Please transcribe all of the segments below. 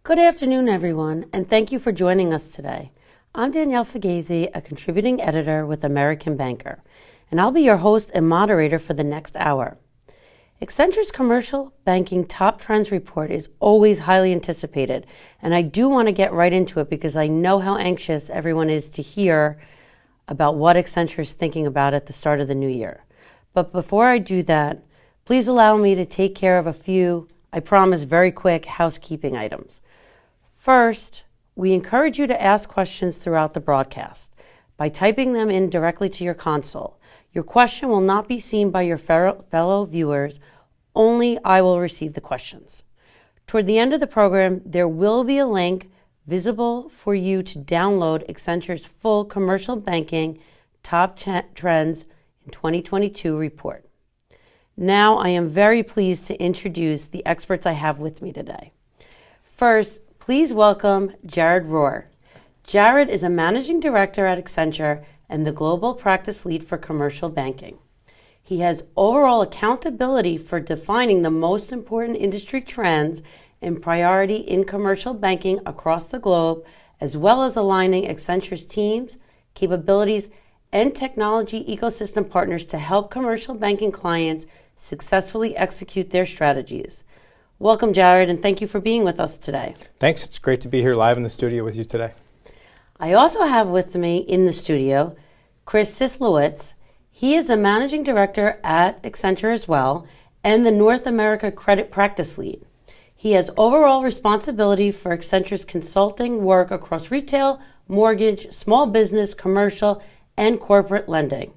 Good afternoon, everyone, and thank you for joining us today. I'm Danielle Fugazi, a contributing editor with American Banker, and I'll be your host and moderator for the next hour. Accenture's Commercial Banking Top Trends Report is always highly anticipated, and I do want to get right into it because I know how anxious everyone is to hear about what Accenture is thinking about at the start of the new year. But before I do that, please allow me to take care of a few, I promise, very quick housekeeping items. First, we encourage you to ask questions throughout the broadcast by typing them in directly to your console. Your question will not be seen by your fellow viewers, only I will receive the questions. Toward the end of the program, there will be a link visible for you to download Accenture's full commercial banking top trends in 2022 report. Now, I am very pleased to introduce the experts I have with me today. First, please welcome Jared Rohr. Jared is a managing director at Accenture and the global practice lead for commercial banking. He has overall accountability for defining the most important industry trends and priority in commercial banking across the globe, as well as aligning Accenture's teams, capabilities, and technology ecosystem partners to help commercial banking clients successfully execute their strategies. Welcome, Jared, and thank you for being with us today. Thanks. It's great to be here live in the studio with you today. I also have with me in the studio Chris Sislowitz. He is a managing director at Accenture as well and the North America Credit Practice Lead. He has overall responsibility for Accenture's consulting work across retail, mortgage, small business, commercial, and corporate lending.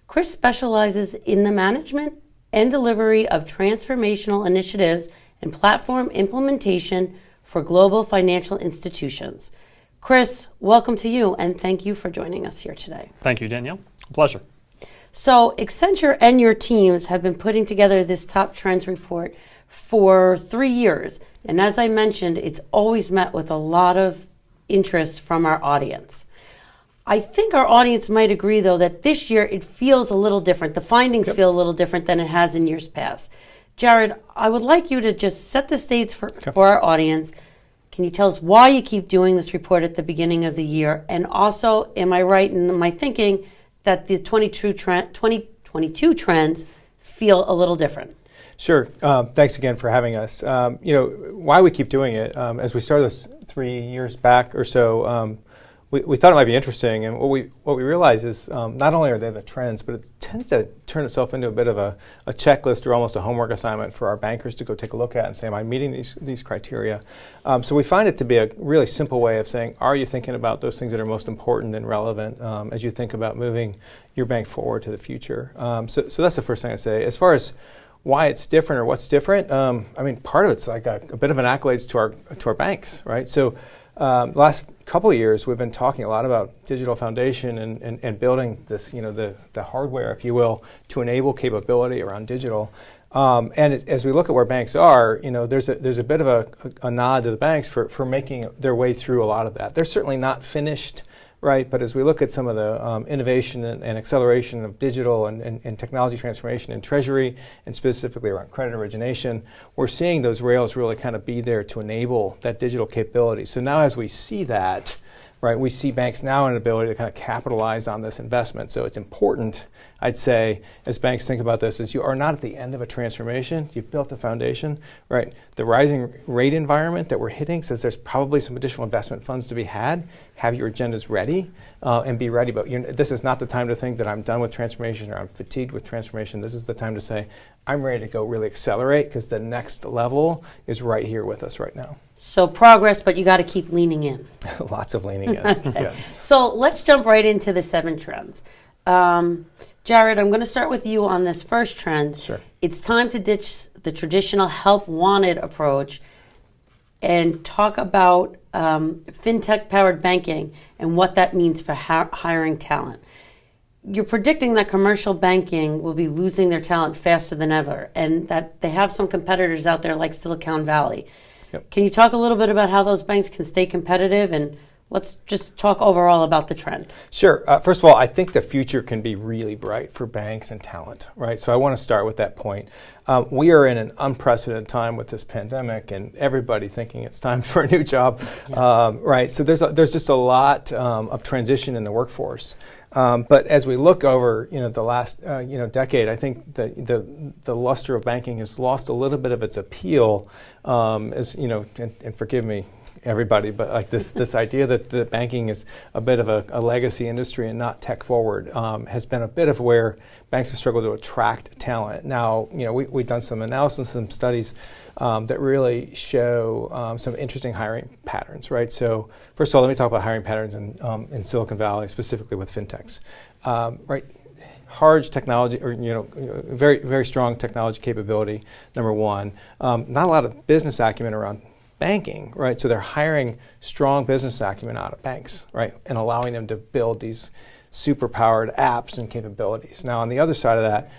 Chris specializes in the management and delivery of transformational initiatives and platform implementation for global financial institutions. Chris, welcome to you, and thank you for joining us here today. Thank you, Danielle. A pleasure. So Accenture and your teams have been putting together this top trends report for 3 years. And as I mentioned, it's always met with a lot of interest from our audience. I think our audience might agree, though, that this year it feels a little different. The findings feel a little different than it has in years past. Jared, I would like you to just set the stage for our audience. Can you tell us why you keep doing this report at the beginning of the year? And also, am I right in my thinking that the 2022 trends feel a little different? Sure. Thanks again for having us. Why we keep doing it, as we started this 3 years back or so, we thought it might be interesting, and what we realize is not only are they the trends, but it tends to turn itself into a bit of a checklist or almost a homework assignment for our bankers to go take a look at and say, am I meeting these criteria? So we find it to be a really simple way of saying, are you thinking about those things that are most important and relevant as you think about moving your bank forward to the future? So that's the first thing I say. As far as why it's different or what's different, part of it's like a bit of an accolades to our banks, right? So last couple of years, we've been talking a lot about digital foundation and building this, the hardware, if you will, to enable capability around digital. And as we look at where banks are, there's a bit of a nod to the banks for making their way through a lot of that. They're certainly not finished, right? But as we look at some of the innovation and acceleration of digital and technology transformation in Treasury, and specifically around credit origination, we're seeing those rails really kind of be there to enable that digital capability. So now as we see that, right, we see banks now an ability to kind of capitalize on this investment. So it's important, I'd say, as banks think about this, is you are not at the end of a transformation. You've built a foundation, right? The rising rate environment that we're hitting says there's probably some additional investment funds to be had. Have your agendas ready and be ready. But this is not the time to think that I'm done with transformation or I'm fatigued with transformation. This is the time to say, I'm ready to go really accelerate because the next level is right here with us right now. So progress, but you got to keep leaning in. Lots of leaning in, okay. Yes. So let's jump right into the 7 trends. Jared, I'm going to start with you on this first trend. Sure. It's time to ditch the traditional help wanted approach and talk about fintech powered banking and what that means for hiring talent. You're predicting that commercial banking will be losing their talent faster than ever, and that they have some competitors out there like Silicon Valley. Yep. Can you talk a little bit about how those banks can stay competitive and Let's just talk overall about the trend. Sure. First of all, I think the future can be really bright for banks and talent, right? So I want to start with that point. We are in an unprecedented time with this pandemic and everybody thinking it's time for a new job, right? So there's just a lot of transition in the workforce. But as we look over, the last decade, I think the luster of banking has lost a little bit of its appeal, and forgive me, everybody, but like this idea that the banking is a bit of a legacy industry and not tech forward has been a bit of where banks have struggled to attract talent. Now, we've done some analysis, some studies that really show some interesting hiring patterns, right? So first of all, let me talk about hiring patterns in Silicon Valley, specifically with fintechs, right? Hard technology, or very, very strong technology capability, number one. Not a lot of business acumen around banking, right? So they're hiring strong business acumen out of banks, right? And allowing them to build these super powered apps and capabilities. Now, on the other side of that,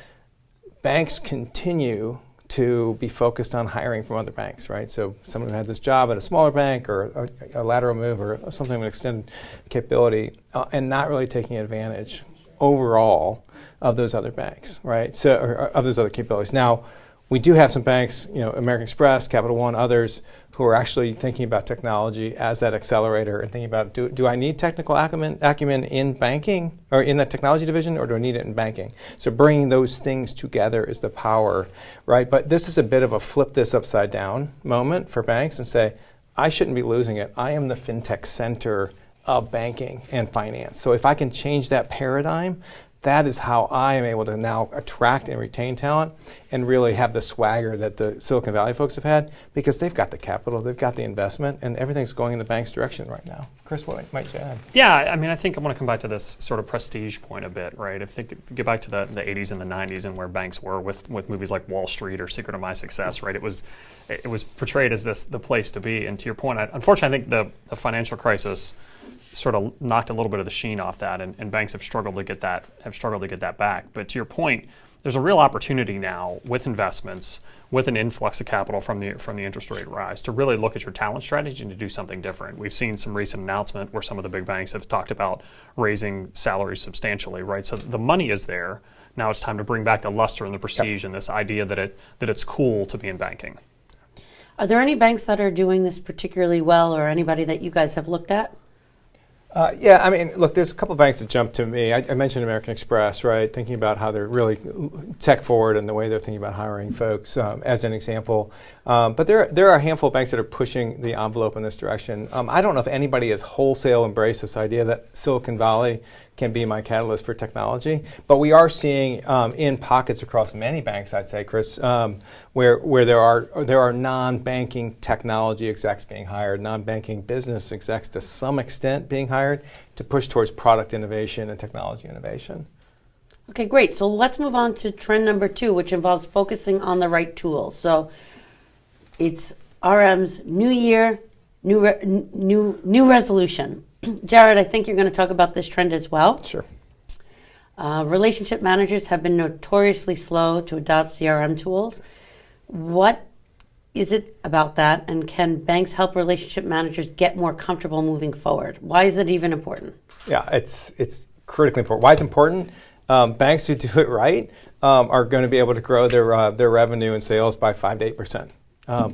banks continue to be focused on hiring from other banks, right? So someone who had this job at a smaller bank or a lateral move or something with extended capability and not really taking advantage overall of those other banks, right? So, or of those other capabilities. Now, we do have some banks, American Express, Capital One, others, who are actually thinking about technology as that accelerator and thinking about, do I need technical acumen in banking or in the technology division, or do I need it in banking? So bringing those things together is the power, right? But this is a bit of a flip this upside down moment for banks and say, I shouldn't be losing it. I am the fintech center of banking and finance. So if I can change that paradigm, that is how I am able to now attract and retain talent and really have the swagger that the Silicon Valley folks have had, because they've got the capital, they've got the investment, and everything's going in the bank's direction right now. Chris, what might you add? Yeah, I mean, I think I want to come back to this sort of prestige point a bit, right? If you get back to the 80s and the 90s and where banks were with movies like Wall Street or Secret of My Success, right? It was portrayed as the place to be. And to your point, unfortunately, I think the financial crisis sort of knocked a little bit of the sheen off that, and banks have struggled to get that back. But to your point, there's a real opportunity now with investments, with an influx of capital from the interest rate rise, to really look at your talent strategy and to do something different. We've seen some recent announcement where some of the big banks have talked about raising salaries substantially, right? So the money is there. Now it's time to bring back the luster and the prestige and this idea that it's cool to be in banking. Are there any banks that are doing this particularly well, or anybody that you guys have looked at? Yeah, I mean, look, there's a couple of banks that jump to me. I mentioned American Express, right? Thinking about how they're really tech forward and the way they're thinking about hiring folks, as an example. But there are a handful of banks that are pushing the envelope in this direction. I don't know if anybody has wholesale embraced this idea that Silicon Valley can be my catalyst for technology, but we are seeing in pockets across many banks, I'd say, Chris, where there are non-banking technology execs being hired, non-banking business execs to some extent being hired to push towards product innovation and technology innovation. Okay, great. So let's move on to trend number 2, which involves focusing on the right tools. So it's RM's new year, new resolution. Jared, I think you're going to talk about this trend as well. Sure. Relationship managers have been notoriously slow to adopt CRM tools. What is it about that, and can banks help relationship managers get more comfortable moving forward? Why is it even important? Yeah, it's critically important. Why it's important? Banks who do it right are going to be able to grow their revenue and sales by 5 to 8%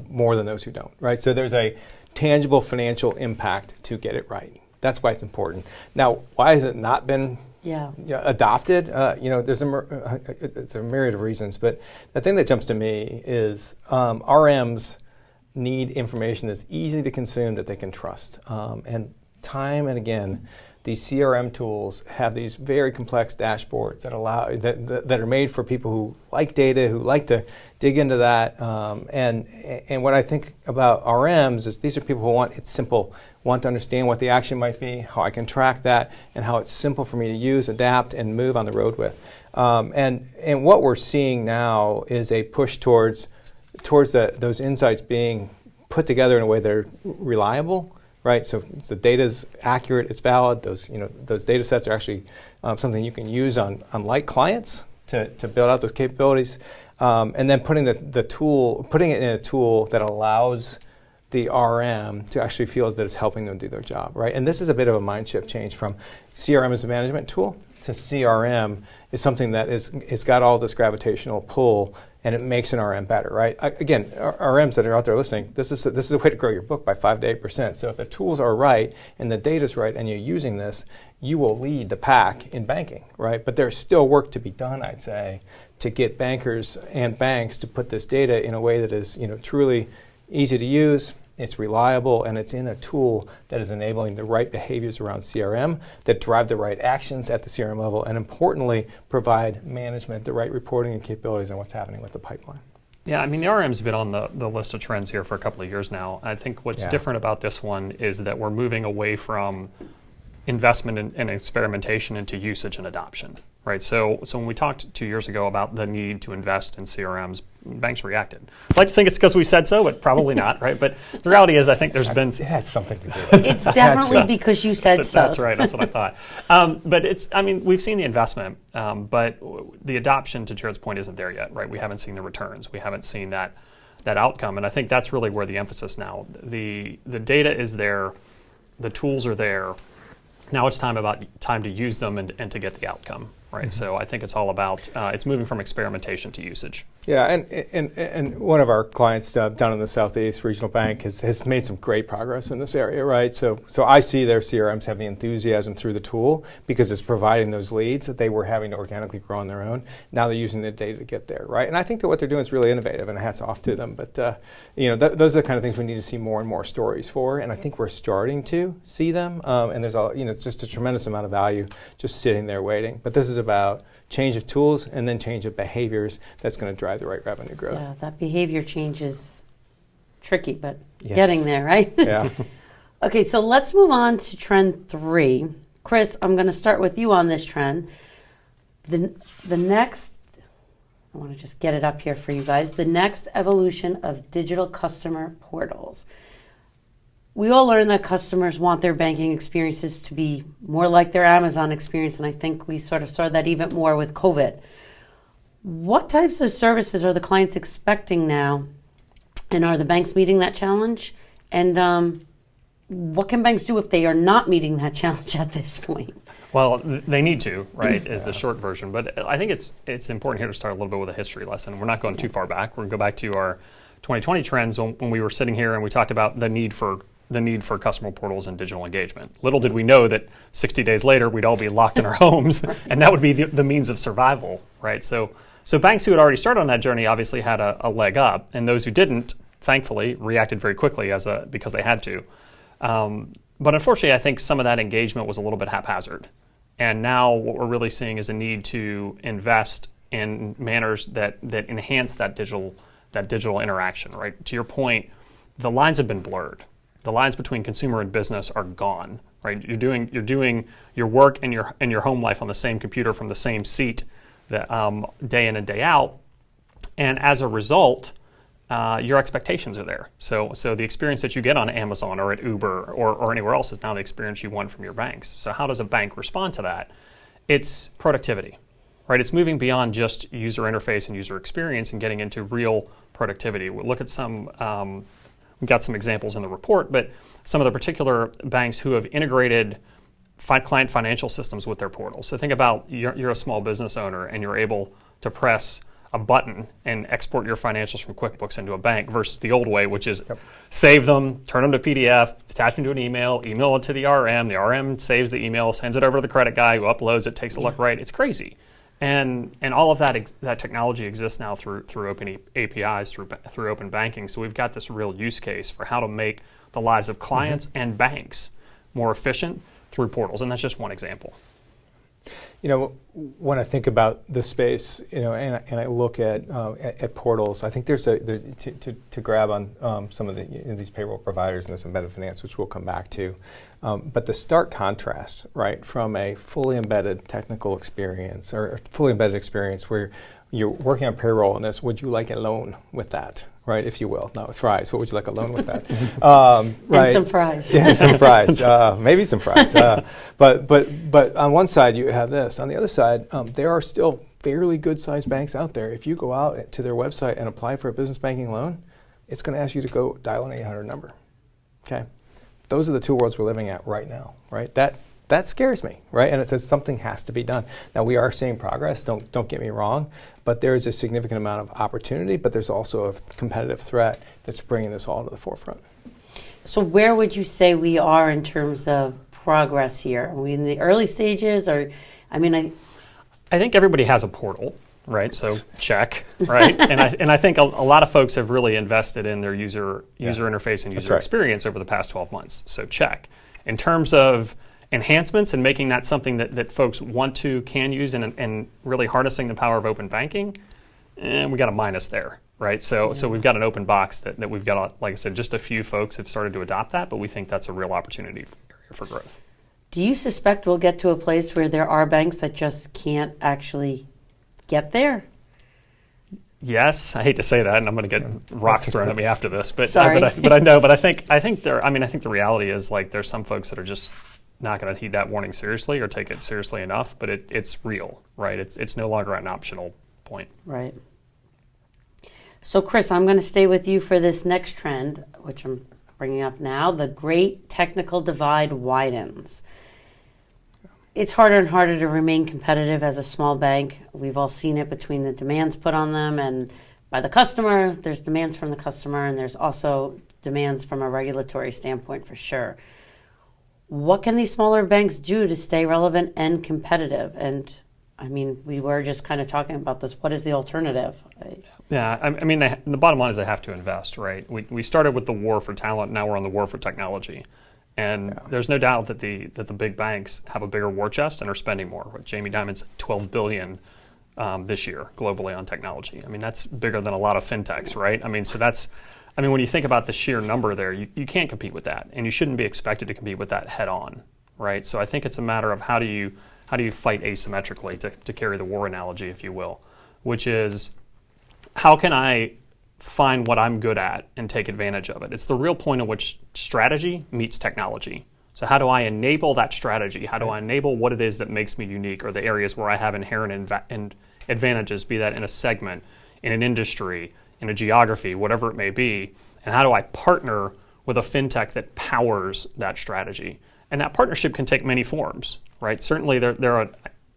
more than those who don't. Right. So there's a tangible financial impact to get it right. That's why it's important. Now, why has it not been adopted? There's it's a myriad of reasons, but the thing that jumps to me is RMs need information that's easy to consume, that they can trust. And time and again, these CRM tools have these very complex dashboards that allow that are made for people who like data, who like to dig into that. And what I think about RMs is these are people who want it simple, want to understand what the action might be, how I can track that, and how it's simple for me to use, adapt, and move on the road with. And what we're seeing now is a push towards those insights being put together in a way that are reliable. Right, so the data is accurate, it's valid. Those data sets are actually something you can use on like clients to build out those capabilities, and then putting it in a tool that allows the RM to actually feel that it's helping them do their job, right? And this is a bit of a mind shift change from CRM as a management tool to CRM is something that it's got all this gravitational pull, and it makes an RM better, right? Again, RMs that are out there listening, this is a way to grow your book by 5 to 8%. So if the tools are right and the data's right and you're using this, you will lead the pack in banking, right? But there's still work to be done, I'd say, to get bankers and banks to put this data in a way that is, truly easy to use, it's reliable, and it's in a tool that is enabling the right behaviors around CRM that drive the right actions at the CRM level, and importantly, provide management the right reporting and capabilities on what's happening with the pipeline. Yeah, I mean, the RM's been on the list of trends here for a couple of years now. I think what's different about this one is that we're moving away from investment and experimentation into usage and adoption, right? So when we talked 2 years ago about the need to invest in CRMs, banks reacted. I'd like to think it's because we said so, but probably not, right? But the reality is I think there's been... It has something to do with it. It's definitely because you said so. That's right, that's what I thought. But we've seen the investment, but the adoption, to Jared's point, isn't there yet, right? We haven't seen the returns. We haven't seen that outcome, and I think that's really where the emphasis now. The data is there, the tools are there. Now it's time to use them and to get the outcome, right? Mm-hmm. So I think it's all about it's moving from experimentation to usage. Yeah, and one of our clients down in the Southeast Regional Bank has made some great progress in this area, right? So I see their CRMs have the enthusiasm through the tool because it's providing those leads that they were having to organically grow on their own. Now they're using the data to get there, right? And I think that what they're doing is really innovative, and hats off to them. But those are the kind of things we need to see more and more stories for, and I think we're starting to see them. And there's it's just a tremendous amount of value just sitting there waiting. But this is about change of tools and then change of behaviors that's going to drive the right revenue growth. Yeah, that behavior change is tricky, but getting there, right? Yeah. Okay, so let's move on to trend 3. Chris, I'm going to start with you on this trend. The next, I want to just get it up here for you guys, the next evolution of digital customer portals. We all learn that customers want their banking experiences to be more like their Amazon experience, and I think we sort of saw that even more with COVID. What types of services are the clients expecting now, and are the banks meeting that challenge? And what can banks do if they are not meeting that challenge at this point? Well, they need to, right, is the short version. But I think it's important here to start a little bit with a history lesson. We're not going too far back. We're going to go back to our 2020 trends when we were sitting here and we talked about the need for customer portals and digital engagement. Little did we know that 60 days later we'd all be locked in our homes, and that would be the means of survival, right? So banks who had already started on that journey obviously had a leg up, and those who didn't, thankfully, reacted very quickly because they had to. But unfortunately, I think some of that engagement was a little bit haphazard. And now what we're really seeing is a need to invest in manners that enhance that digital interaction, right? To your point, the lines have been blurred. The lines between consumer and business are gone, right? You're doing your work and your home life on the same computer from the same seat day in and day out, and as a result, your expectations are there. So the experience that you get on Amazon or at Uber or anywhere else is now the experience you want from your banks. So how does a bank respond to that? It's productivity, right? It's moving beyond just user interface and user experience and getting into real productivity. We'll look at some. We've got some examples in the report, but some of the particular banks who have integrated client financial systems with their portals. So think about you're a small business owner and you're able to press a button and export your financials from QuickBooks into a bank versus the old way, which is save them, turn them to PDF, attach them to an email it to the RM saves the email, sends it over to the credit guy who uploads it, takes a look, right? It's crazy. And all of that technology exists now through open APIs, through open banking. So we've got this real use case for how to make the lives of clients and banks more efficient through portals, and that's just one example. When I think about this space, and I look at portals, I think there's to grab on some of these payroll providers and this embedded finance, which we'll come back to. But the stark contrast, right, from a fully embedded technical experience or a fully embedded experience where you're working on payroll in this, would you like a loan with that? Right, if you will, not with fries. What would you like a loan with that? Right. And some fries. Yeah, some fries. Maybe some fries. But on one side you have this. On the other side, there are still fairly good-sized banks out there. If you go out to their website and apply for a business banking loan, it's going to ask you to go dial an 800 number. Okay, those are the two worlds we're living at right now, right? That scares me, right? And it says something has to be done. Now, we are seeing progress, don't get me wrong, but there's a significant amount of opportunity, but there's also a competitive threat that's bringing this all to the forefront. So where would you say we are in terms of progress here? Are we in the early stages, or, I think everybody has a portal, right? So check, right? and I think a lot of folks have really invested in their user interface and user experience over the past 12 months. So check. In terms of enhancements and making that something that folks can use and really harnessing the power of open banking, we got a minus there, right? So we've got an open box that we've got, like I said, just a few folks have started to adopt that, but we think that's a real opportunity for growth. Do you suspect we'll get to a place where there are banks that just can't actually get there? Yes, I hate to say that, and I'm going to get rocks thrown at me after this, but I think the reality is, like, there's some folks that are just not going to heed that warning seriously or take it seriously enough, but it's real, right? It's no longer an optional point. Right. So, Chris, I'm going to stay with you for this next trend, which I'm bringing up now. The great technical divide widens. It's harder and harder to remain competitive as a small bank. We've all seen it between the demands put on them and by the customer. There's demands from the customer, and there's also demands from a regulatory standpoint for sure. What can these smaller banks do to stay relevant and competitive? And I mean, we were just kind of talking about this. What is the alternative? Yeah, I mean, the bottom line is they have to invest, right? We started with the war for talent. Now we're on the war for technology. And there's no doubt that the big banks have a bigger war chest and are spending more. Jamie Dimon said $12 billion this year globally on technology. I mean, that's bigger than a lot of fintechs, right? I mean, when you think about the sheer number there, you can't compete with that, and you shouldn't be expected to compete with that head on, right? So I think it's a matter of how do you fight asymmetrically, to carry the war analogy, if you will, which is how can I find what I'm good at and take advantage of it? It's the real point at which strategy meets technology. So how do I enable that strategy? How do I enable what it is that makes me unique, or the areas where I have inherent advantages, be that in a segment, in an industry, in a geography, whatever it may be, and how do I partner with a fintech that powers that strategy? And that partnership can take many forms, right? Certainly there are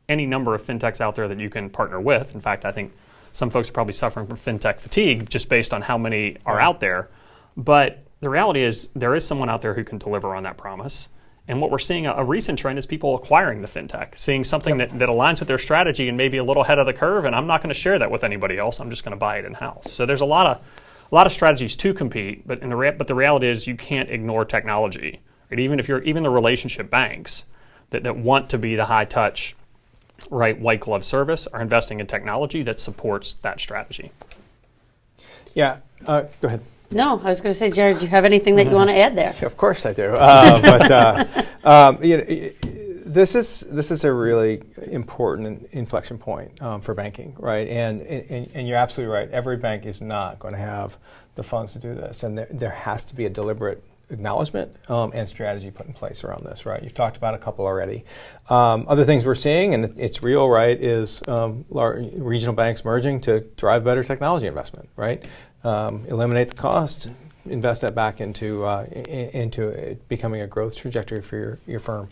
any number of fintechs out there that you can partner with. In fact, I think some folks are probably suffering from fintech fatigue just based on how many are out there. But the reality is there is someone out there who can deliver on that promise. And what we're seeing, a recent trend, is people acquiring the fintech, seeing something that aligns with their strategy and maybe a little ahead of the curve, and I'm not going to share that with anybody else. I'm just going to buy it in-house. So there's a lot of strategies to compete, but the reality is you can't ignore technology. Right? Even the relationship banks that want to be the high-touch, right, white glove service are investing in technology that supports that strategy. Yeah, go ahead. No, I was going to say, Jared, do you have anything that you want to add there? Of course I do. This is a really important inflection point for banking, right? And you're absolutely right. Every bank is not going to have the funds to do this, and there has to be a deliberate acknowledgement and strategy put in place around this, right? You've talked about a couple already. Other things we're seeing, and it's real, right, is regional banks merging to drive better technology investment, right? Eliminate the cost, invest that back into it becoming a growth trajectory for your firm.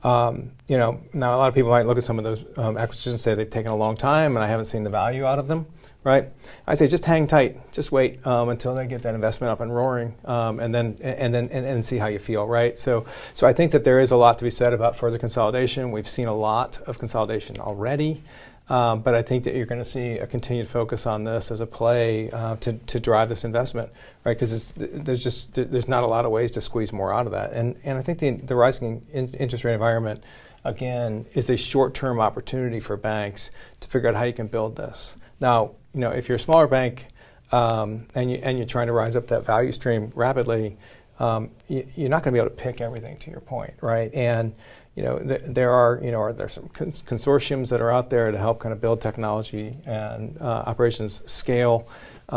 Now a lot of people might look at some of those acquisitions and say they've taken a long time and I haven't seen the value out of them, right? I say just hang tight, just wait until they get that investment up and roaring, and then see how you feel, right? So I think that there is a lot to be said about further consolidation. We've seen a lot of consolidation already. But I think that you're going to see a continued focus on this as a play to drive this investment, right? Because there's not a lot of ways to squeeze more out of that, and I think the rising interest rate environment, again, is a short-term opportunity for banks to figure out how you can build this. Now, if you're a smaller bank and you're trying to rise up that value stream rapidly, you're not going to be able to pick everything, to your point, right? And there's some consortiums that are out there to help kind of build technology and operations scale. They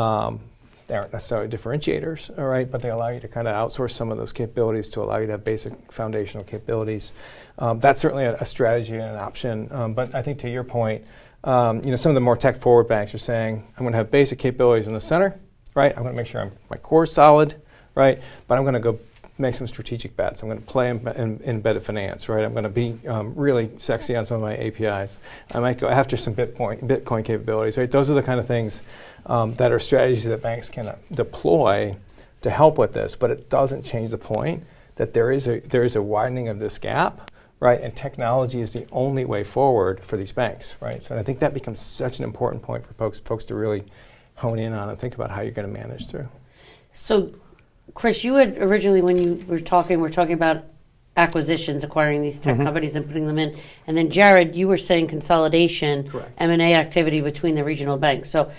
aren't necessarily differentiators, all right, but they allow you to kind of outsource some of those capabilities to allow you to have basic foundational capabilities. That's certainly a strategy and an option. But I think to your point, some of the more tech-forward banks are saying, I'm going to have basic capabilities in the center, right? I'm going to make sure my core is solid, right? But I'm going to go make some strategic bets. I'm going to play in embedded finance, right? I'm going to be really sexy on some of my APIs. I might go after some Bitcoin capabilities, right? Those are the kind of things that are strategies that banks can deploy to help with this, but it doesn't change the point that there is a widening of this gap, right? And technology is the only way forward for these banks, right? So I think that becomes such an important point for folks to really hone in on and think about how you're going to manage through. So, Chris, you had originally, when you were talking about acquisitions, acquiring these tech companies and putting them in. And then, Jared, you were saying consolidation, Correct. M&A activity between the regional banks. So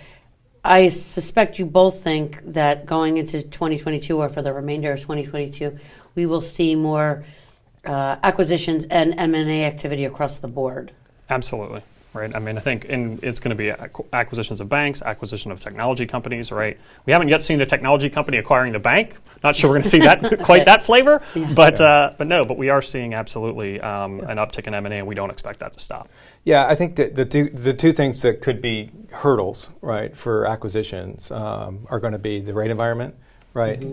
I suspect you both think that going into 2022 or for the remainder of 2022, we will see more acquisitions and M&A activity across the board. Absolutely. Right. I mean, I think it's going to be acquisitions of banks, acquisition of technology companies, right? We haven't yet seen the technology company acquiring the bank. Not sure we're going to see that quite that flavor, but we are seeing absolutely an uptick in M&A, and we don't expect that to stop. Yeah, I think that the two things that could be hurdles, right, for acquisitions are going to be the rate environment, right?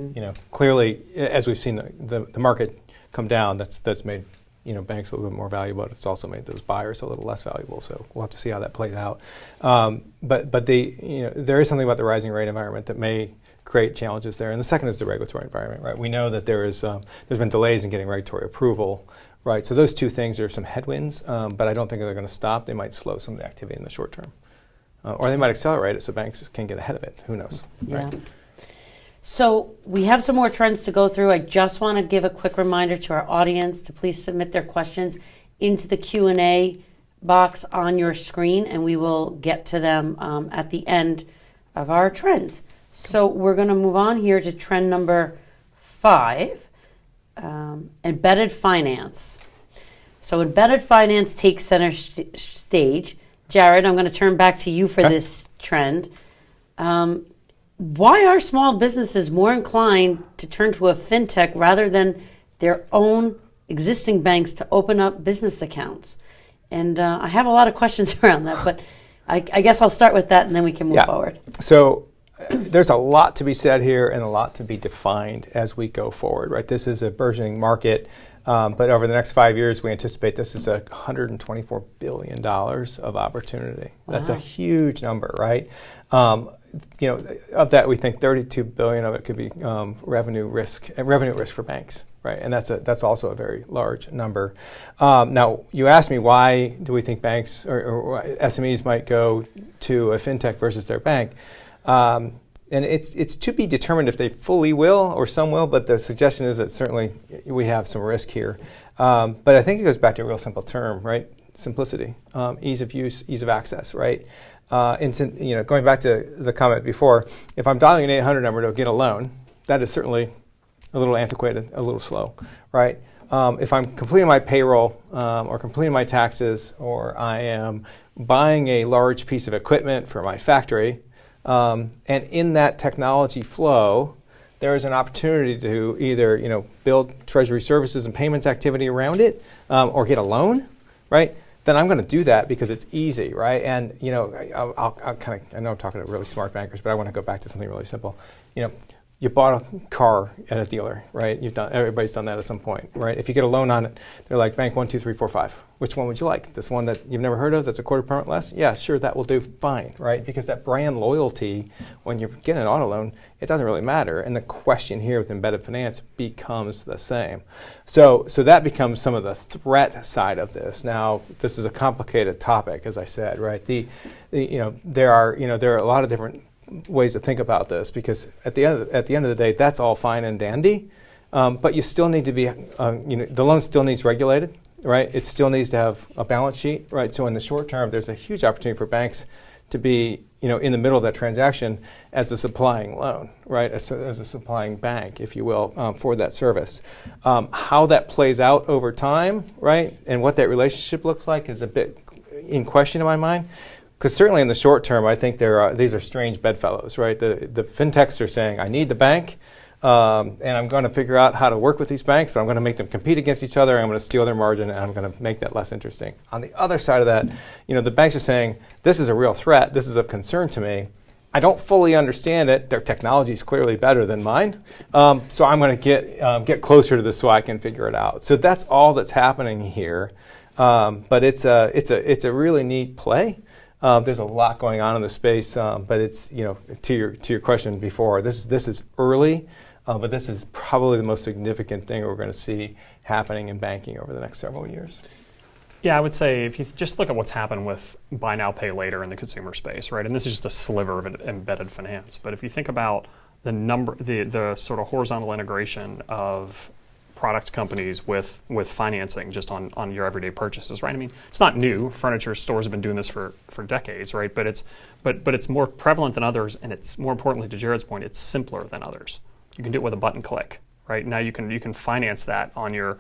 Clearly, as we've seen the market come down, that's made banks a little bit more valuable, but it's also made those buyers a little less valuable. So we'll have to see how that plays out. But there is something about the rising rate environment that may create challenges there. And the second is the regulatory environment, right? We know that there's been delays in getting regulatory approval, right? So those two things are some headwinds, but I don't think they're going to stop. They might slow some of the activity in the short term, or they might accelerate it so banks can get ahead of it. Who knows? Yeah. Right? So we have some more trends to go through. I just want to give a quick reminder to our audience to please submit their questions into the Q&A box on your screen, and we will get to them at the end of our trends. So we're going to move on here to trend number 5, embedded finance. So embedded finance takes center stage. Jared, I'm going to turn back to you for this trend. Why are small businesses more inclined to turn to a fintech rather than their own existing banks to open up business accounts? And I have a lot of questions around that, but I guess I'll start with that and then we can move forward. So there's a lot to be said here and a lot to be defined as we go forward, right? This is a burgeoning market, but over the next 5 years, we anticipate this is $124 billion of opportunity. Wow. That's a huge number, right? Of that, we think 32 billion of it could be revenue risk for banks, right? And that's also a very large number. Now, you asked me why do we think banks or SMEs might go to a fintech versus their bank, and it's to be determined if they fully will or some will. But the suggestion is that certainly we have some risk here. But I think it goes back to a real simple term, right? Simplicity, ease of use, ease of access, right? Going back to the comment before, if I'm dialing an 800 number to get a loan, that is certainly a little antiquated, a little slow, right? If I'm completing my payroll or completing my taxes, or I am buying a large piece of equipment for my factory, and in that technology flow, there is an opportunity to either build treasury services and payments activity around it, or get a loan, right? Then I'm going to do that because it's easy, right? And I'll I know I'm talking to really smart bankers, but I want to go back to something really simple. You bought a car at a dealer, right? Everybody's done that at some point, right? If you get a loan on it, they're like bank 1, 2, 3, 4, 5. Which one would you like? This one that you've never heard of, that's a quarter percent less? Yeah, sure, that will do fine, right? Because that brand loyalty, when you're getting an auto loan, it doesn't really matter. And the question here with embedded finance becomes the same. So that becomes some of the threat side of this. Now, this is a complicated topic, as I said, right? There are a lot of different ways to think about this, because at the end of the day, that's all fine and dandy, but you still need to be, the loan still needs regulated, right? It still needs to have a balance sheet, right? So in the short term, there's a huge opportunity for banks to be, in the middle of that transaction as a supplying loan, right? As a supplying bank, if you will, for that service. How that plays out over time, right, and what that relationship looks like is a bit in question in my mind. Because certainly in the short term, I think these are strange bedfellows, right? The fintechs are saying, I need the bank, and I'm going to figure out how to work with these banks, but I'm going to make them compete against each other, and I'm going to steal their margin, and I'm going to make that less interesting. On the other side of that, the banks are saying, this is a real threat, this is of concern to me, I don't fully understand it. Their technology is clearly better than mine, so I'm going to get closer to this so I can figure it out. So that's all that's happening here, but it's a really neat play. There's a lot going on in the space, but it's to your question before. This is early, but this is probably the most significant thing we're going to see happening in banking over the next several years. Yeah, I would say if you just look at what's happened with buy now, pay later in the consumer space, right? And this is just a sliver of embedded finance. But if you think about the sort of horizontal integration of product companies with financing just on your everyday purchases, right? I mean, it's not new. Furniture stores have been doing this for decades, right? But it's more prevalent than others, and it's more importantly, to Jared's point, it's simpler than others. You can do it with a button click, right? Now you can finance that on your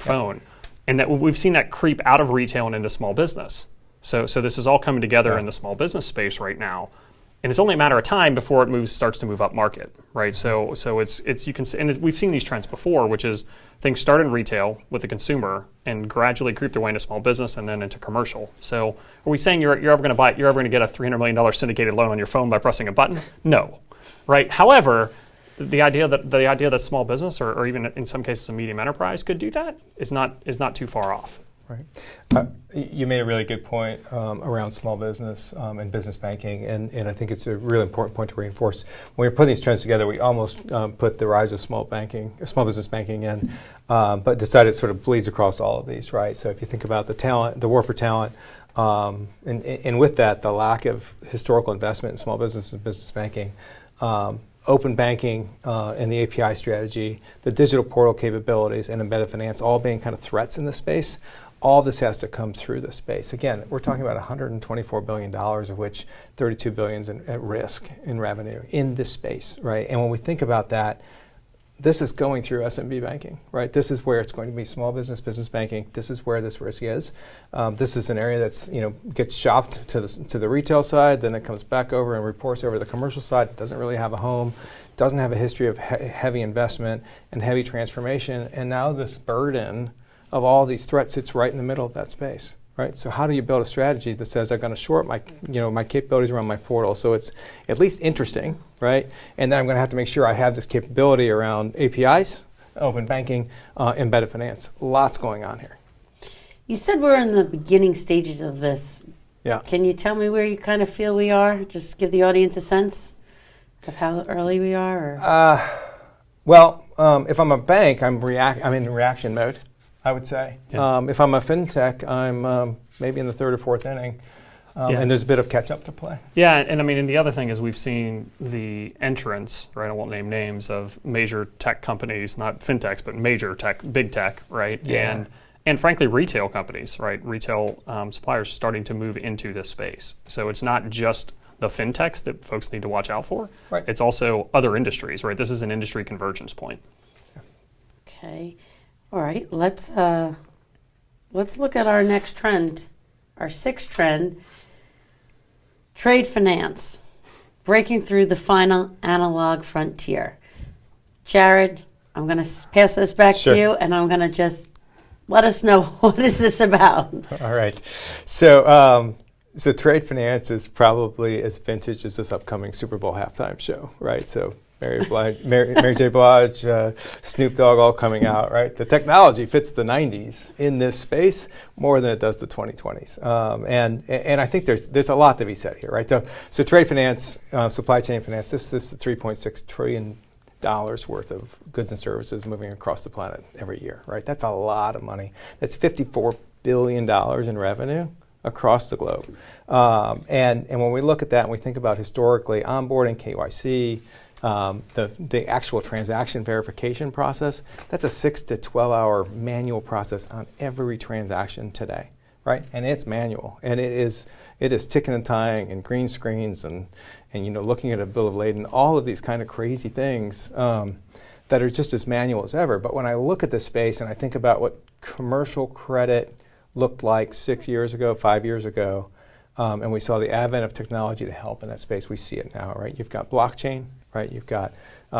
phone. And that we've seen that creep out of retail and into small business. So this is all coming together in the small business space right now, and it's only a matter of time before it starts to move up market, right? So it's you can and we've seen these trends before, which is things start in retail with the consumer and gradually creep their way into small business and then into commercial. So are we saying you're ever going to get a $300 million syndicated loan on your phone by pressing a button? No, right? However, the idea that small business or even in some cases a medium enterprise could do that is not too far off. Right. You made a really good point around small business and business banking, and I think it's a really important point to reinforce. When we put these trends together, we almost put the rise of small business banking in, but decided it sort of bleeds across all of these, right? So if you think about the war for talent, and with that, the lack of historical investment in small business and business banking, open banking and the API strategy, the digital portal capabilities, and embedded finance all being kind of threats in this space. All this has to come through this space. Again, we're talking about $124 billion, of which $32 billion is at risk in revenue in this space, right? And when we think about that, this is going through SMB banking, right? This is where it's going to be small business banking. This is where this risk is. This is an area that's gets shopped to the retail side, then it comes back over and reports over the commercial side. It doesn't really have a home, doesn't have a history of heavy investment and heavy transformation, and now this burden of all these threats sits right in the middle of that space, right? So how do you build a strategy that says I'm going to short my capabilities around my portal so it's at least interesting, right? And then I'm going to have to make sure I have this capability around APIs, open banking, embedded finance. Lots going on here. You said we're in the beginning stages of this. Yeah. Can you tell me where you kind of feel we are? Just give the audience a sense of how early we are. Or? If I'm a bank, I'm in reaction mode, I would say. Yeah. If I'm a fintech, I'm maybe in the third or fourth inning, and there's a bit of catch up to play. Yeah, and I mean, and the other thing is we've seen the entrance, right? I won't name names of major tech companies, not fintechs, but major tech, big tech, right? Yeah. And frankly, retail companies, right? Retail suppliers starting to move into this space. So it's not just the fintechs that folks need to watch out for. Right. It's also other industries, right? This is an industry convergence point. Okay. All right. Let's look at our next trend, our sixth trend, trade finance, breaking through the final analog frontier. Jared, I'm going to pass this back Sure. to you, and I'm going to just let us know what is this about. All right. So trade finance is probably as vintage as this upcoming Super Bowl halftime show, right? So Mary J. Blige, Snoop Dogg, all coming out, right? The technology fits the 90s in this space more than it does the 2020s. And I think there's a lot to be said here, right? So trade finance, supply chain finance, this is $3.6 trillion worth of goods and services moving across the planet every year, right? That's a lot of money. That's $54 billion in revenue across the globe. And when we look at that and we think about historically onboarding, KYC, the actual transaction verification process, that's a 6 to 12 hour manual process on every transaction today, right? And it's manual, and it is ticking and tying and green screens and looking at a bill of lading, all of these kind of crazy things that are just as manual as ever. But when I look at this space and I think about what commercial credit looked like 6 years ago, 5 years ago, and we saw the advent of technology to help in that space, we see it now, right? You've got blockchain, right? You've got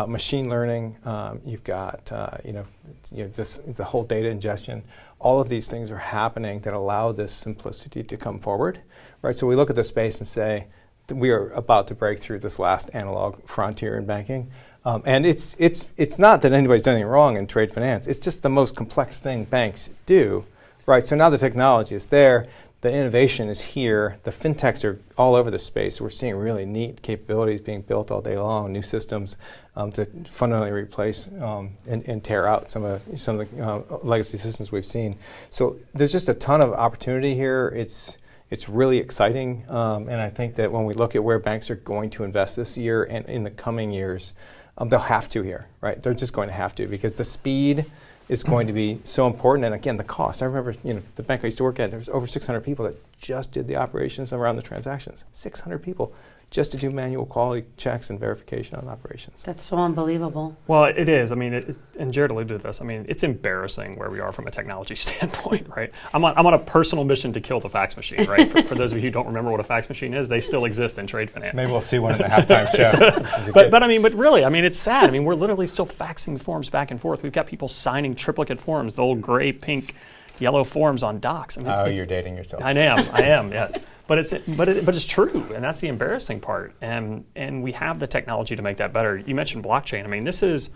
machine learning. You've got the whole data ingestion. All of these things are happening that allow this simplicity to come forward, right? So we look at the space and say, we are about to break through this last analog frontier in banking. And it's not that anybody's done anything wrong in trade finance. It's just the most complex thing banks do, right? So now the technology is there. The innovation is here. The fintechs are all over the space. We're seeing really neat capabilities being built all day long, new systems to fundamentally replace and tear out some of the legacy systems we've seen. So there's just a ton of opportunity here. It's really exciting, and I think that when we look at where banks are going to invest this year and in the coming years, they'll have to here, right? They're just going to have to, because the speed is going to be so important, and again, the cost. I remember, the bank I used to work at, there was over 600 people that just did the operations around the transactions. 600 people just to do manual quality checks and verification on operations. That's so unbelievable. Well, it is. I mean, and Jared alluded to this. I mean, it's embarrassing where we are from a technology standpoint, right? I'm on a personal mission to kill the fax machine, right? For those of you who don't remember what a fax machine is, they still exist in trade finance. Maybe we'll see one in the halftime show. But really, I mean, it's sad. I mean, we're literally still faxing forms back and forth. We've got people signing triplicate forms, the old gray, pink, yellow forms on docs. I mean, you're dating yourself. I am, yes. But it's true, and that's the embarrassing part. And we have the technology to make that better. You mentioned blockchain. I mean, we've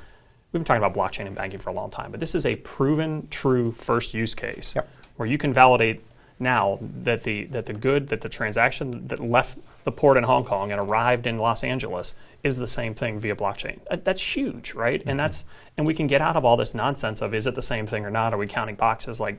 been talking about blockchain in banking for a long time, but this is a proven, true first use case where you can validate now that the transaction that left the port in Hong Kong and arrived in Los Angeles is the same thing via blockchain. That's huge, right? Mm-hmm. And we can get out of all this nonsense of, is it the same thing or not? Are we counting boxes? Like,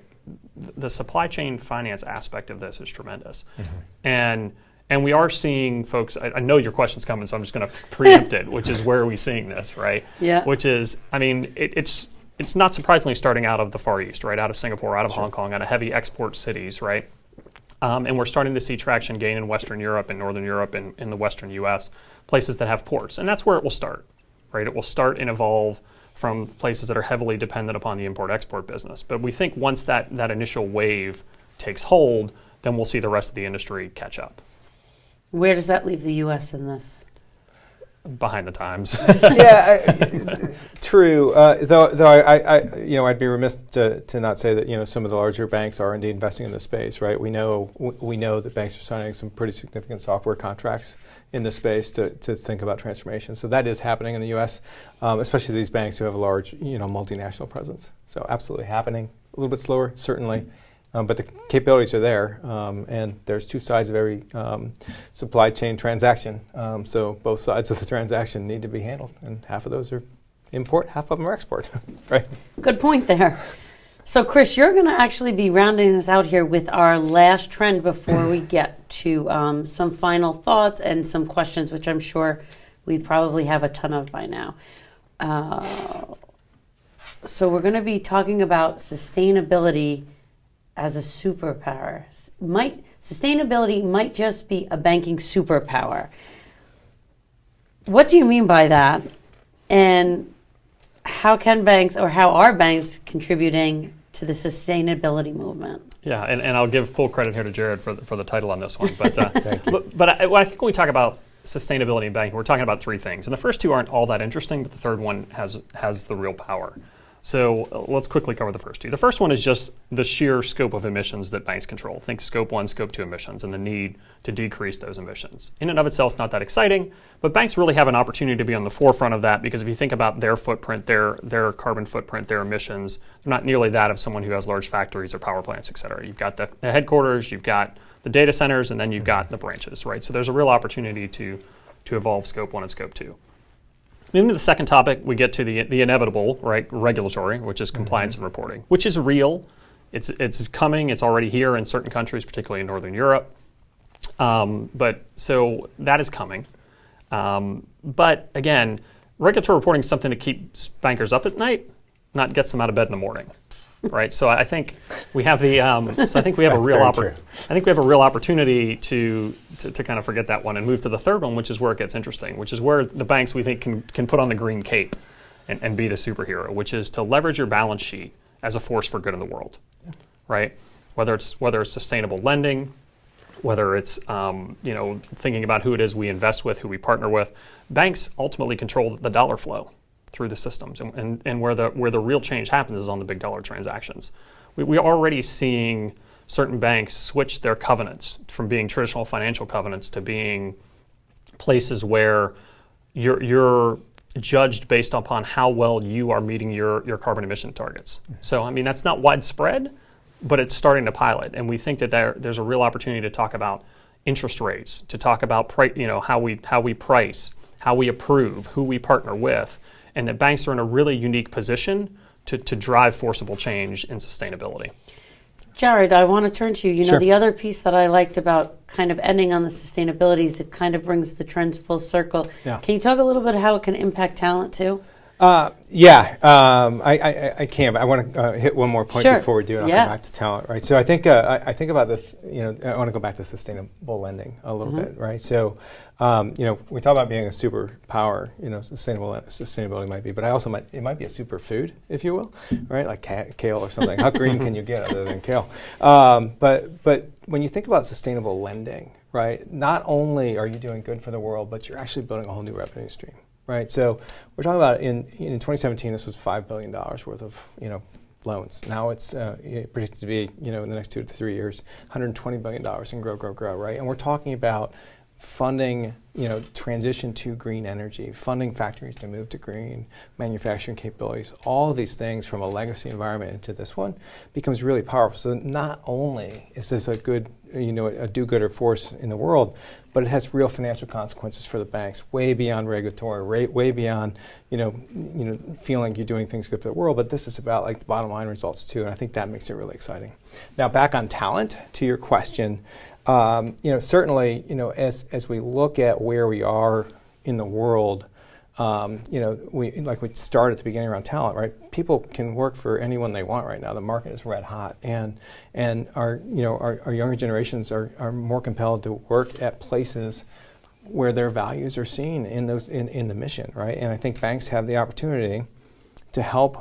the supply chain finance aspect of this is tremendous. Mm-hmm. And we are seeing folks, I know your question's coming, so I'm just going to preempt it, which is, where are we seeing this, right? Yeah. Which is, I mean, it's not surprisingly starting out of the Far East, right? Out of Singapore, out of Hong Kong, out of heavy export cities, right? And we're starting to see traction gain in Western Europe and Northern Europe and in the Western US, places that have ports. And that's where it will start, right? It will start and evolve from places that are heavily dependent upon the import-export business. But we think once that initial wave takes hold, then we'll see the rest of the industry catch up. Where does that leave the U.S. in this? Behind the times. True. Though I'd be remiss to not say that some of the larger banks are indeed investing in this space, right? We know that banks are signing some pretty significant software contracts in this space to think about transformation. So that is happening in the U.S., especially these banks who have a large multinational presence. So absolutely happening. A little bit slower, certainly. But the capabilities are there, and there's two sides of every supply chain transaction. So both sides of the transaction need to be handled, and half of those are import, half of them are export, right? Good point there. So Chris, you're going to actually be rounding us out here with our last trend before we get to some final thoughts and some questions, which I'm sure we probably have a ton of by now. So we're going to be talking about sustainability as a superpower. Sustainability might just be a banking superpower. What do you mean by that? And how are banks contributing to the sustainability movement? Yeah, and I'll give full credit here to Jared for the title on this one. But I think when we talk about sustainability in banking, we're talking about three things. And the first two aren't all that interesting, but the third one has the real power. So let's quickly cover the first two. The first one is just the sheer scope of emissions that banks control. Think Scope 1, Scope 2 emissions and the need to decrease those emissions. In and of itself, it's not that exciting, but banks really have an opportunity to be on the forefront of that, because if you think about their footprint, their carbon footprint, their emissions, they're not nearly that of someone who has large factories or power plants, et cetera. You've got the headquarters, you've got the data centers, and then you've got the branches, right? So there's a real opportunity to evolve Scope 1 and Scope 2. Moving to the second topic, we get to the inevitable, right, regulatory, which is compliance and reporting, which is real. It's coming. It's already here in certain countries, particularly in Northern Europe. But so that is coming. But again, regulatory reporting is something that keeps bankers up at night, not gets them out of bed in the morning, right? So I think we have a real opportunity to kind of forget that one and move to the third one, which is where it gets interesting, which is where the banks, we think, can put on the green cape and be the superhero, which is to leverage your balance sheet as a force for good in the world, right? Whether it's sustainable lending, whether it's thinking about who it is we invest with, who we partner with. Banks ultimately control the dollar flow through the systems, and where the real change happens is on the big dollar transactions. We're already seeing certain banks switch their covenants from being traditional financial covenants to being places where you're judged based upon how well you are meeting your carbon emission targets. So, I mean, that's not widespread, but it's starting to pilot. And we think that there's a real opportunity to talk about interest rates, to talk about how we price, how we approve, who we partner with, and that banks are in a really unique position to drive forcible change in sustainability. Jared, I want to turn to you. Sure. The other piece that I liked about kind of ending on the sustainability is it kind of brings the trends full circle. Yeah. Can you talk a little bit how it can impact talent too? I can, but I want to hit one more point Sure. before we do it. I'll Yeah. come back to talent, right? So I think about this. I want to go back to sustainable lending a little bit, right? So, we talk about being a superpower. Sustainability might be, but it might be a superfood, if you will, right? Like kale or something. How green can you get other than kale? But when you think about sustainable lending, right? Not only are you doing good for the world, but you're actually building a whole new revenue stream. Right, so we're talking about in 2017, this was $5 billion worth of loans. Now it's predicted to be in the next 2 to 3 years, $120 billion in grow. Right, and we're talking about funding transition to green energy, funding factories to move to green manufacturing capabilities. All of these things from a legacy environment into this one becomes really powerful. So not only is this a good a do-gooder force in the world, but it has real financial consequences for the banks, way beyond regulatory, way beyond feeling you're doing things good for the world. But this is about like the bottom line results too, and I think that makes it really exciting. Now back on talent, to your question, certainly as we look at where we are in the world, we started at the beginning around talent, right? People can work for anyone they want right now. The market is red hot, and our younger generations are more compelled to work at places where their values are seen in the mission, right? And I think banks have the opportunity to help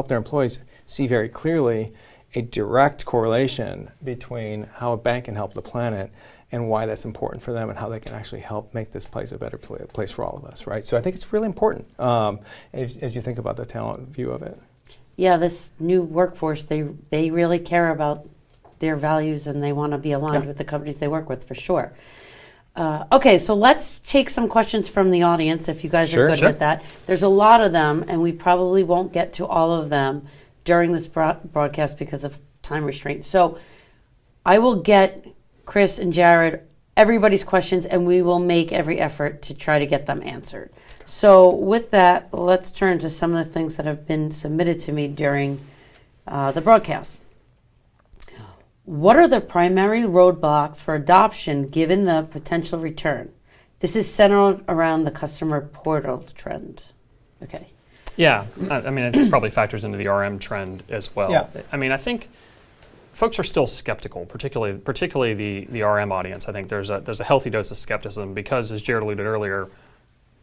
their employees see very clearly a direct correlation between how a bank can help the planet and why that's important for them and how they can actually help make this place a better place for all of us, right? So I think it's really important as you think about the talent view of it. Yeah, this new workforce, they really care about their values and they want to be aligned with the companies they work with, for sure. Okay, so let's take some questions from the audience if you guys are good with that. There's a lot of them, and we probably won't get to all of them during this broadcast because of time restraints. So I will get Chris and Jared everybody's questions, and we will make every effort to try to get them answered. So with that, let's turn to some of the things that have been submitted to me during the broadcast. What are the primary roadblocks for adoption given the potential return? This is centered around the customer portal trend. Okay. Yeah, I mean, it probably factors into the RM trend as well. Yeah. I mean, I think folks are still skeptical, particularly the RM audience. I think there's a healthy dose of skepticism because, as Jared alluded earlier,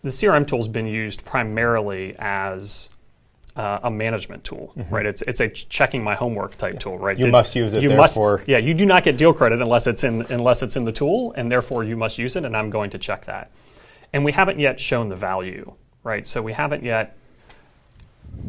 the CRM tool's been used primarily as a management tool, right? It's a checking my homework type tool, right? You must use it, therefore. You do not get deal credit unless it's in the tool, and therefore you must use it, and I'm going to check that. And we haven't yet shown the value, right? So we haven't yet,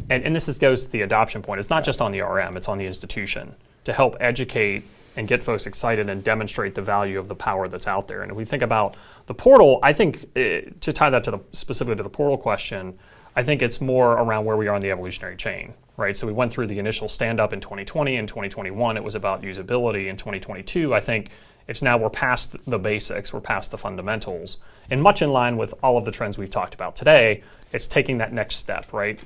and this goes to the adoption point. It's not just on the RM, it's on the institution to help educate and get folks excited and demonstrate the value of the power that's out there. And if we think about the portal, I think to tie that specifically to the portal question, I think it's more around where we are in the evolutionary chain, right? So we went through the initial stand-up in 2020 and 2021. It was about usability. In 2022, I think it's now we're past the basics, we're past the fundamentals. And much in line with all of the trends we've talked about today, it's taking that next step, right?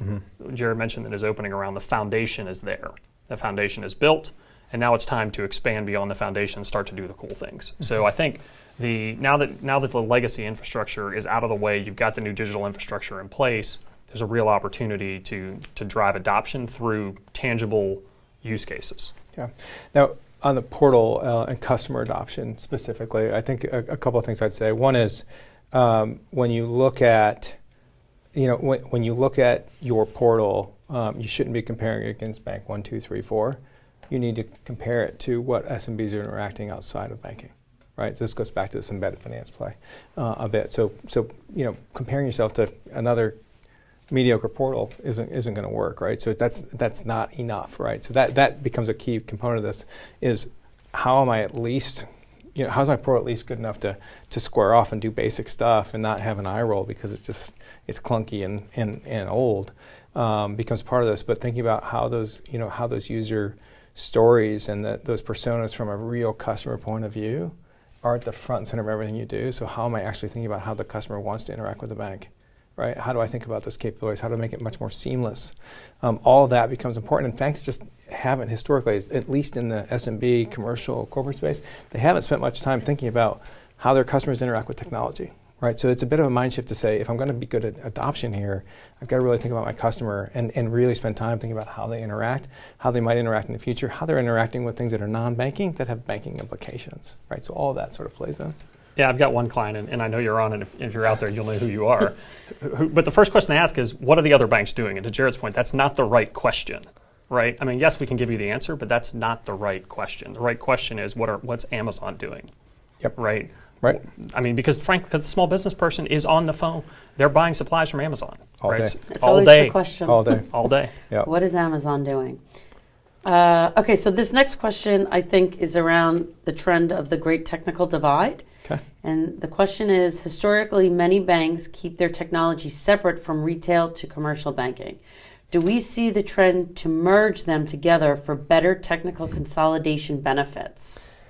Jared mentioned in his opening around the foundation is there. The foundation is built, and now it's time to expand beyond the foundation and start to do the cool things. So I think now that the legacy infrastructure is out of the way, you've got the new digital infrastructure in place, there's a real opportunity to drive adoption through tangible use cases. Yeah. Now, on the portal and customer adoption specifically, I think a couple of things I'd say. One is when you look at when you look at your portal, you shouldn't be comparing it against bank 1, 2, 3, 4. You need to compare it to what SMBs are interacting outside of banking, right? This goes back to this embedded finance play a bit. So comparing yourself to another mediocre portal isn't going to work, right? So that's not enough, right? So that becomes a key component of this is how am I at least how's my pro at least good enough to square off and do basic stuff and not have an eye roll because it's clunky and old becomes part of this. But thinking about how those user stories and those personas from a real customer point of view are at the front and center of everything you do. So how am I actually thinking about how the customer wants to interact with the bank? Right? How do I think about those capabilities? How do I make it much more seamless? All of that becomes important. And banks just haven't historically, at least in the SMB, commercial, corporate space, they haven't spent much time thinking about how their customers interact with technology. Right? So it's a bit of a mind shift to say, if I'm going to be good at adoption here, I've got to really think about my customer and really spend time thinking about how they interact, how they might interact in the future, how they're interacting with things that are non-banking that have banking implications. Right? So all of that sort of plays in. Yeah, I've got one client, and I know you're on, and if you're out there, you'll know who you are. But the first question they ask is, what are the other banks doing? And to Jared's point, that's not the right question, right? I mean, yes, we can give you the answer, but that's not the right question. The right question is, what's Amazon doing? Yep. Right? Right. I mean, because frankly, the small business person is on the phone. They're buying supplies from Amazon. All right? day. It's all always day. the question. All day. All day. Yep. What is Amazon doing? Okay, so this next question, I think, is around the trend of the great technical divide. Okay. And the question is, historically, many banks keep their technology separate from retail to commercial banking. Do we see the trend to merge them together for better technical consolidation benefits?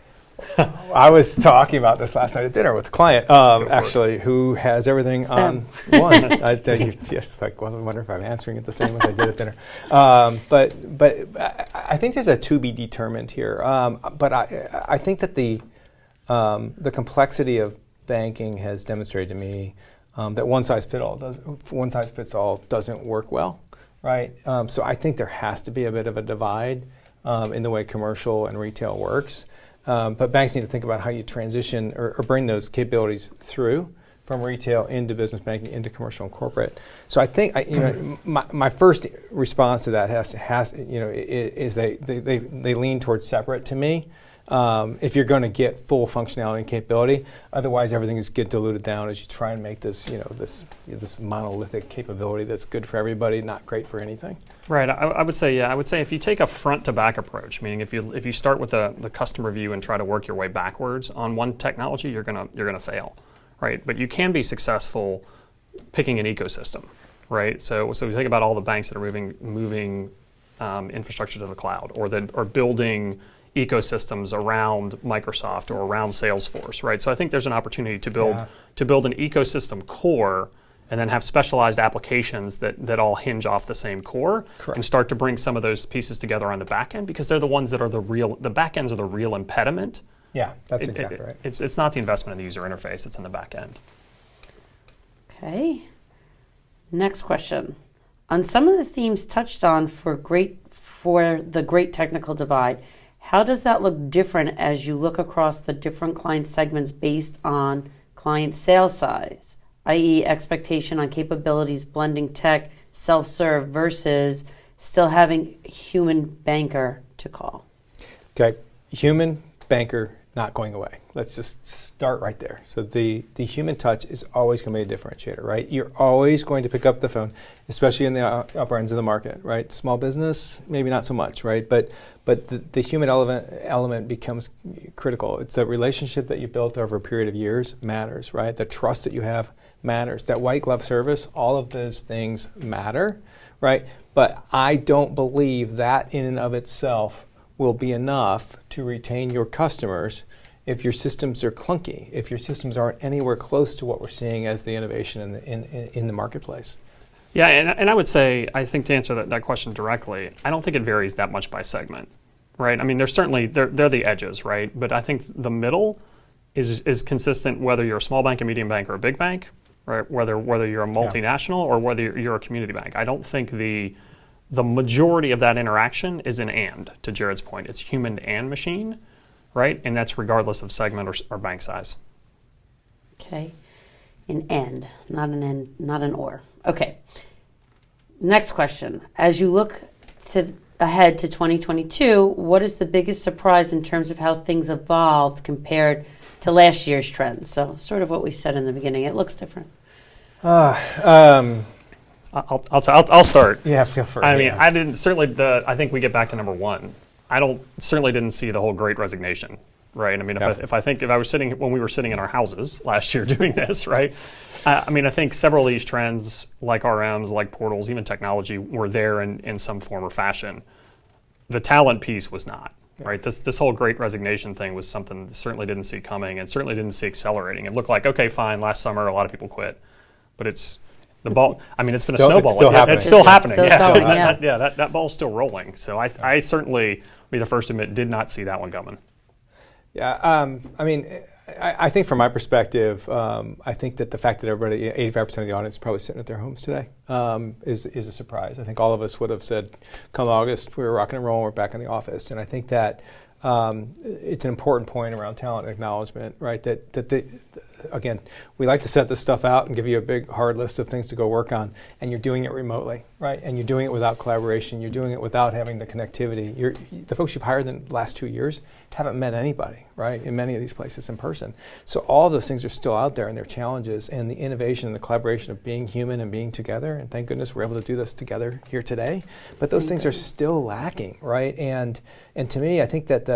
I was talking about this last night at dinner with a client, actually, who has everything on one. I just I wonder if I'm answering it the same as I did at dinner. But I think there's a to be determined here. But I think that the complexity of banking has demonstrated to me that one size fits all doesn't work well, right? So I think there has to be a bit of a divide in the way commercial and retail works. But banks need to think about how you transition or bring those capabilities through from retail into business banking, into commercial and corporate. So I think my first response to that is they lean towards separate to me. If you're going to get full functionality and capability, otherwise everything is get diluted down as you try and make this this monolithic capability that's good for everybody, not great for anything. Right. I would say if you take a front to back approach, meaning if you start with the customer view and try to work your way backwards on one technology, you're gonna fail, right? But you can be successful picking an ecosystem, right? So we think about all the banks that are moving infrastructure to the cloud, or that are building ecosystems around Microsoft or around Salesforce, right? So I think there's an opportunity to build an ecosystem core and then have specialized applications that all hinge off the same core. Correct. And start to bring some of those pieces together on the back end, because they're the ones that are the back ends are the real impediment. Yeah, that's exactly right. It's not the investment in the user interface, it's in the back end. Okay. Next question. On some of the themes touched on for the great technical divide, how does that look different as you look across the different client segments based on client sales size, i.e. expectation on capabilities, blending tech, self-serve versus still having human banker to call? Okay, human banker not going away. Let's just start right there. So the human touch is always going to be a differentiator, right? You're always going to pick up the phone, especially in the upper ends of the market, right? Small business, maybe not so much, right? But the human element becomes critical. It's a relationship that you built over a period of years matters, right? The trust that you have matters. That white glove service, all of those things matter, right? But I don't believe that in and of itself will be enough to retain your customers if your systems are clunky, if your systems aren't anywhere close to what we're seeing as the innovation in the marketplace. Yeah, and I would say, I think to answer that question directly, I don't think it varies that much by segment, right? I mean, they're the edges, right? But I think the middle is consistent whether you're a small bank, a medium bank, or a big bank, right? Whether you're a multinational or whether you're a community bank. I don't think the majority of that interaction is an and, to Jared's point. It's human and machine, right? And that's regardless of segment or bank size. Okay. An and, not an or. Okay. Next question. As you look ahead to 2022, what is the biggest surprise in terms of how things evolved compared to last year's trends? So sort of what we said in the beginning. It looks different. I'll start. Yeah, feel free. I mean, I think we get back to number one. Certainly didn't see the whole Great Resignation, right? I mean, Yeah. if I was sitting when we were sitting in our houses last year doing this, right? I mean, I think several of these trends, like RMs, like portals, even technology, were there in some form or fashion. The talent piece was not, right? This whole Great Resignation thing was something that certainly didn't see coming and certainly didn't see accelerating. It looked like, okay, fine, last summer a lot of people quit, but it's the ball. I mean, it's been a snowball. It's still happening. It's still happening. Still That ball's still rolling. So I certainly, be the first to admit, did not see that one coming. Yeah, I mean, I think from my perspective, I think that the fact that everybody, 85% of the audience is probably sitting at their homes today is a surprise. I think all of us would have said, come August, we were rocking and rolling, we're back in the office. And I think that it's an important point around talent acknowledgement, right? Again, we like to set this stuff out and give you a big, hard list of things to go work on, and you're doing it remotely, right? And you're doing it without collaboration. You're doing it without having the connectivity. The folks you've hired in the last 2 years haven't met anybody, right, in many of these places in person. So all of those things are still out there, and they're challenges, and the innovation and the collaboration of being human and being together, and thank goodness we're able to do this together here today. But those things are still lacking, right? And to me, I think that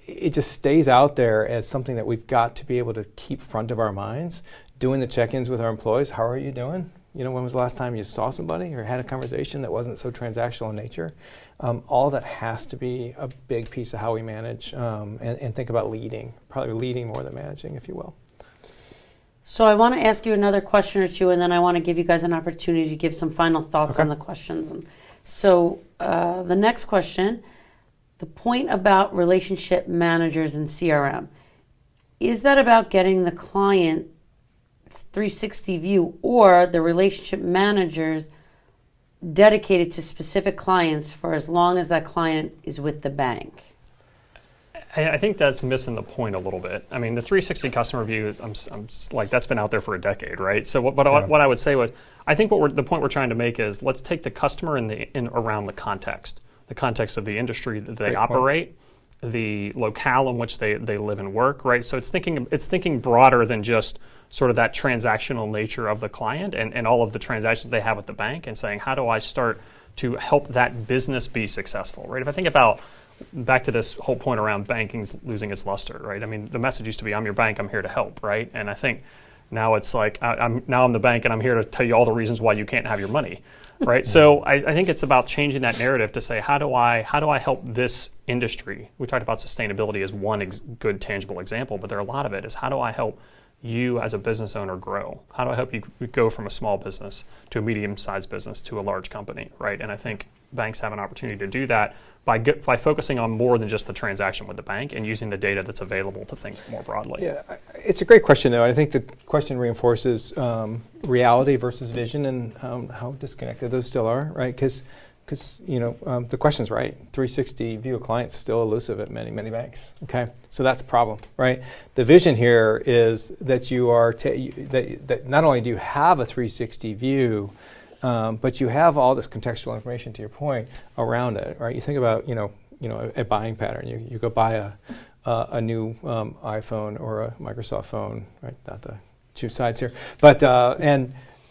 it just stays out there as something that we've got to be able to keep front of our minds, doing the check-ins with our employees. How are you doing? When was the last time you saw somebody or had a conversation that wasn't so transactional in nature? All that has to be a big piece of how we manage and think about leading, probably leading more than managing, if you will. So I want to ask you another question or two, and then I want to give you guys an opportunity to give some final thoughts on the questions. So the next question, the point about relationship managers and CRM, is that about getting the client 360 view, or the relationship managers dedicated to specific clients for as long as that client is with the bank? I think that's missing the point a little bit. I mean, the 360 customer view, I'm like, that's been out there for a decade, right? So what I would say was, I think the point we're trying to make is, let's take the customer around the context of the industry that they operate, the locale in which they live and work, right? So it's thinking broader than just sort of that transactional nature of the client and all of the transactions they have with the bank, and saying, how do I start to help that business be successful, right? If I think about back to this whole point around banking losing its luster, right? I mean, the message used to be, I'm your bank, I'm here to help, right? And I think now it's like, I'm the bank, and I'm here to tell you all the reasons why you can't have your money, right? So I think it's about changing that narrative to say, how do I help this industry? We talked about sustainability as one good tangible example, but there are a lot of it, is how do I help you as a business owner grow? How do I help you go from a small business to a medium-sized business to a large company, right? And I think banks have an opportunity to do that by focusing on more than just the transaction with the bank and using the data that's available to think more broadly. Yeah, it's a great question, though. I think the question reinforces reality versus vision and how disconnected those still are, right? Because the question's right. 360 view of clients is still elusive at many, many banks. Okay, so that's a problem, right? The vision here is that you are that not only do you have a 360 view, but you have all this contextual information, to your point, around it, right? You think about a buying pattern. You go buy a new iPhone or a Microsoft phone, right? Not the two sides here, but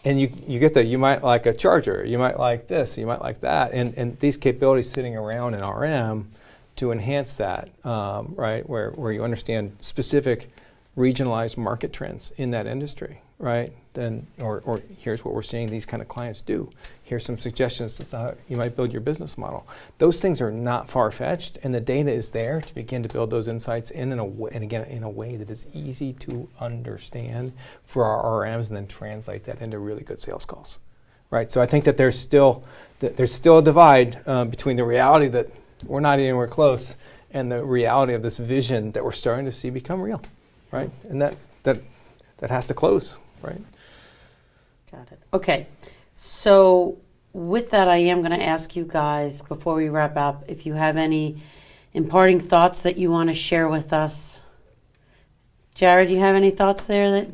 and you get you might like a charger, you might like this, you might like that, and these capabilities sitting around in RM to enhance that, right? Where you understand specific regionalized market trends in that industry, right? Then, or here's what we're seeing these kind of clients do. Here's some suggestions as to how you might build your business model. Those things are not far-fetched, and the data is there to begin to build those insights in a way that is easy to understand for our RMs, and then translate that into really good sales calls, right? So I think that there's still a divide between the reality that we're not anywhere close and the reality of this vision that we're starting to see become real, right? And that has to close, right? Got it. Okay. So with that, I am going to ask you guys, before we wrap up, if you have any imparting thoughts that you want to share with us. Jared, do you have any thoughts there?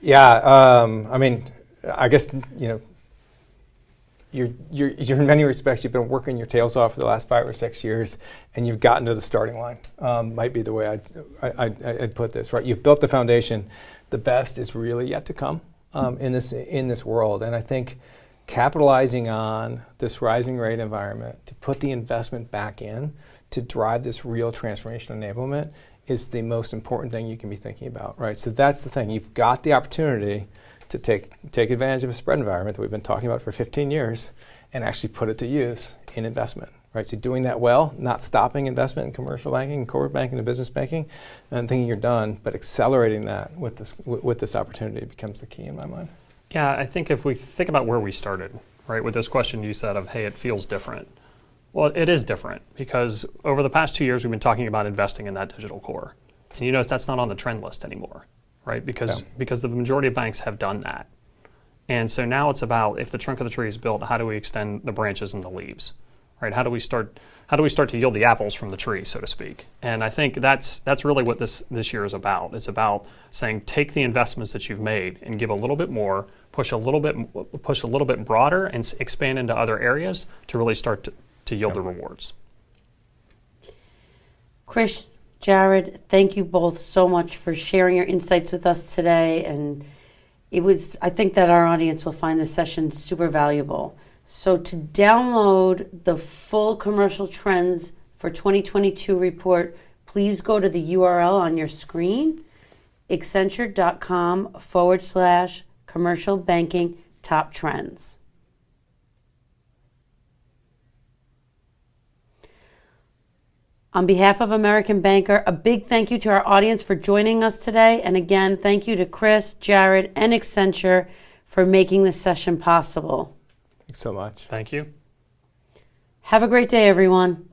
Yeah. I mean, I guess, you're in many respects, you've been working your tails off for the last 5 or 6 years, and you've gotten to the starting line. Might be the way I'd put this, right? You've built the foundation. The best is really yet to come in this world, and I think capitalizing on this rising rate environment to put the investment back in to drive this real transformation enablement is the most important thing you can be thinking about, right? So that's the thing. You've got the opportunity to take advantage of a spread environment that we've been talking about for 15 years and actually put it to use in investment, right? So doing that well, not stopping investment in commercial banking, corporate banking, and business banking, and thinking you're done, but accelerating that with this opportunity becomes the key in my mind. Yeah, I think if we think about where we started, right, with this question you said of, hey, it feels different. Well, it is different because over the past 2 years, we've been talking about investing in that digital core. And you notice that's not on the trend list anymore, right? Because the majority of banks have done that. And so now it's about, if the trunk of the tree is built, how do we extend the branches and the leaves, right? How do we start to yield the apples from the tree, so to speak? And I think that's really what this year is about. It's about saying, take the investments that you've made and give a little bit more, push a little bit broader, and expand into other areas to really start to yield the rewards. Chris, Jared, thank you both so much for sharing your insights with us today. And I think that our audience will find this session super valuable. So to download the full commercial trends for 2022 report, please go to the URL on your screen, accenture.com/commercial banking top trends. On behalf of American Banker, a big thank you to our audience for joining us today. And again, thank you to Chris, Jared, and Accenture for making this session possible. Thanks so much. Thank you. Have a great day, everyone.